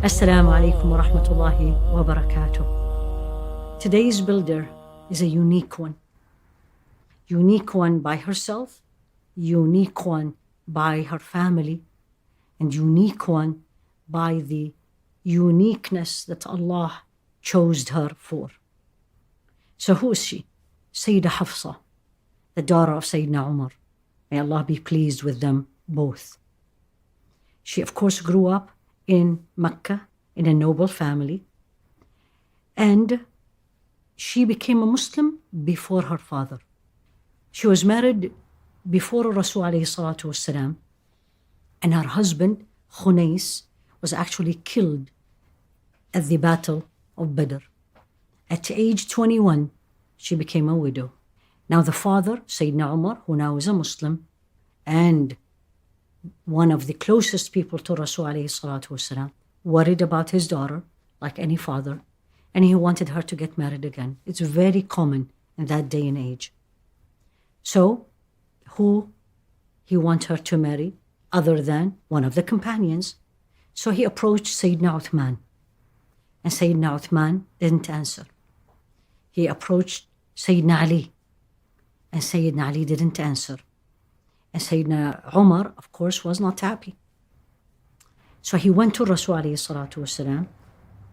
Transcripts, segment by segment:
Assalamu alaikum wa rahmatullahi wa barakatuh. Today's builder is a unique one. Unique one by herself, unique one by her family, and unique one by the uniqueness that Allah chose her for. So who is she? Sayyida Hafsah, the daughter of Sayyidina Umar. May Allah be pleased with them both. She, of course, grew up in Mecca in a noble family, and she became a Muslim before her father. She was married before Rasul alayhi salatu wasalam, and her husband, Khunais, was actually killed at the Battle of Badr. At age 21, she became a widow. Now the father, Sayyidina Umar, who now is a Muslim, and one of the closest people to Rasul alayhi salatu wasalam, worried about his daughter, like any father, and he wanted her to get married again. It's very common in that day and age. So, who he wanted her to marry other than one of the companions? So he approached Sayyidina Uthman, and Sayyidina Uthman didn't answer. He approached Sayyidina Ali, and Sayyidina Ali didn't answer. And Sayyidina Umar, of course, was not happy. So he went to Rasul alayhi salatu wasalam,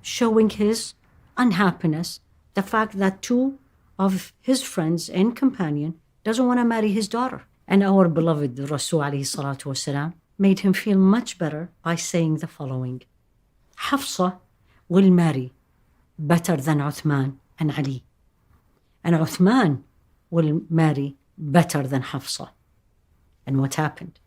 showing his unhappiness, the fact that two of his friends and companion doesn't want to marry his daughter. And our beloved Rasul alayhi salatu wasalam made him feel much better by saying the following: Hafsah will marry better than Uthman and Ali. And Uthman will marry better than Hafsah. And what happened?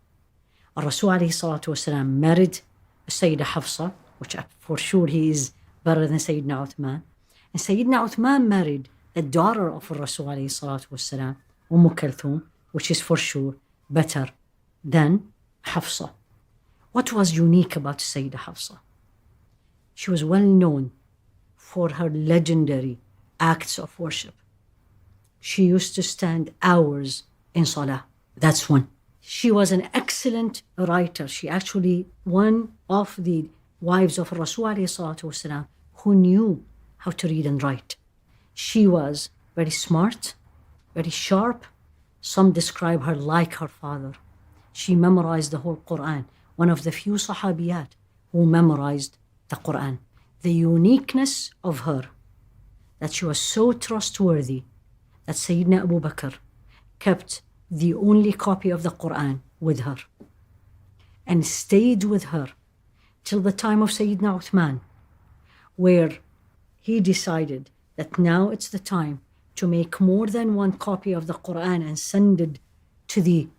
Rasul alayhi salatu wasalam married Sayyida Hafsah, which for sure he is better than Sayyidina Uthman. And Sayyidina Uthman married the daughter of Rasul alayhi salatu wasalam, Kulthum, which is for sure better than Hafsah. What was unique about Sayyida Hafsah? She was well known for her legendary acts of worship. She used to stand hours in salah. That's one. She was an excellent writer. She actually one of the wives of Rasul alayhi salatu wasalam who knew how to read and write. She was very smart, very sharp. Some describe her like her father. She memorized the whole Quran. One of the few sahabiyat who memorized the Quran. The uniqueness of her, that she was so trustworthy that Sayyidina Abu Bakr kept the only copy of the Quran with her and stayed with her till the time of Sayyidina Uthman, where he decided that now it's the time to make more than one copy of the Quran and send it to the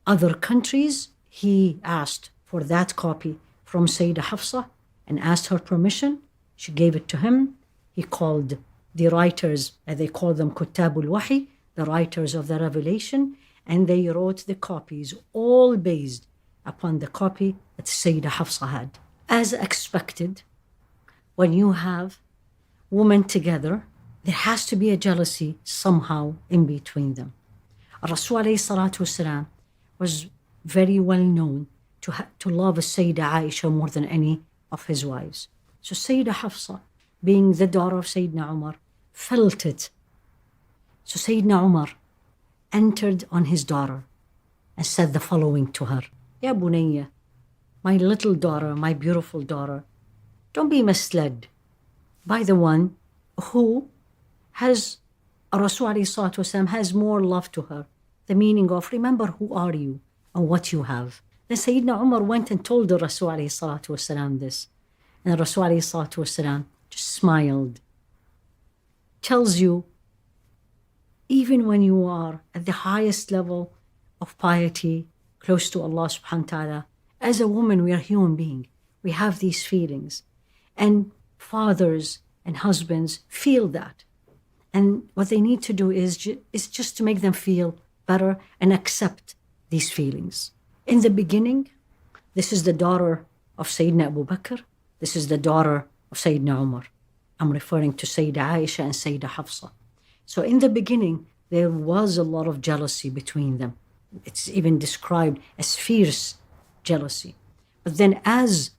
other countries. He asked for that copy from Sayyida Hafsah and asked her permission. She gave it to him. He called the writers, as they call them, Kuttabul Wahi, the writers of the revelation, and they wrote the copies, all based upon the copy that Sayyida Hafsah had. As expected, when you have women together, there has to be a jealousy somehow in between them. Rasul alayhi salatu wasalam was very well known to love Sayyida Aisha more than any of his wives. So Sayyida Hafsah, being the daughter of Sayyidina Umar, felt it. So Sayyidina Umar entered on his daughter and said the following to her: Ya Bunayya, my little daughter, my beautiful daughter, don't be misled by the one who has, Rasul alayhi salatu wasalam has more love to her. The meaning of, remember who are you and what you have. Then Sayyidina Umar went and told the Rasul alayhi salatu wasalam this. And Rasul alayhi salatu wasalam just smiled. Tells you, even when you are at the highest level of piety, close to Allah subhanahu wa ta'ala, as a woman, we are human beings. We have these feelings. And fathers and husbands feel that. And what they need to do is just to make them feel better and accept these feelings. In the beginning, this is the daughter of Sayyidina Abu Bakr. This is the daughter of Sayyidina Umar. I'm referring to Sayyida Aisha and Sayyida Hafsah. So in the beginning, there was a lot of jealousy between them. It's even described as fierce jealousy. But then as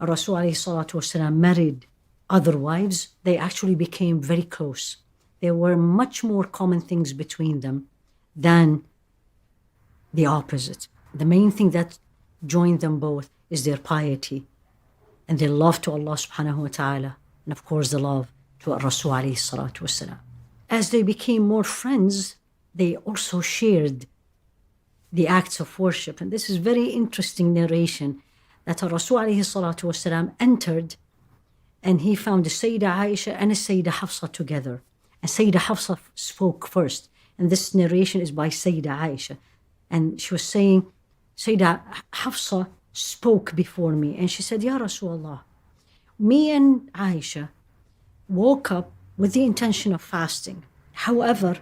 Rasul alayhi salatu wasalam married other wives, they actually became very close. There were much more common things between them than the opposite. The main thing that joined them both is their piety and their love to Allah subhanahu wa ta'ala, and of course the love to Rasul alayhi salatu wasalam. As they became more friends, they also shared the acts of worship. And this is very interesting narration that Rasul alayhi salatu wasalam entered and he found the Sayyida Aisha and the Sayyida Hafsah together. And Sayyida Hafsah spoke first. And this narration is by Sayyida Aisha. And she was saying, Sayyida Hafsah spoke before me. And she said, Ya Rasulullah, me and Aisha woke up with the intention of fasting. However,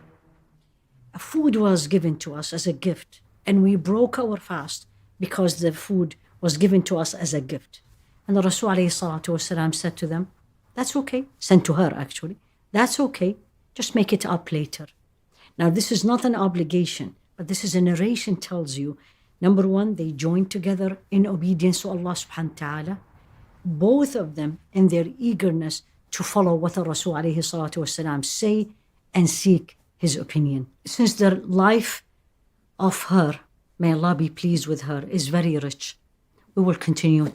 a food was given to us as a gift. And we broke our fast because the food was given to us as a gift. And the Rasul ﷺ said to them, that's okay. Sent to her actually. That's okay. Just make it up later. Now this is not an obligation, but this is a narration tells you, number one, they joined together in obedience to Allah subhanahu wa ta'ala. Both of them in their eagerness to follow what the Rasul ﷺ say and seek his opinion. Since the life of her, may Allah be pleased with her, is very rich, we will continue to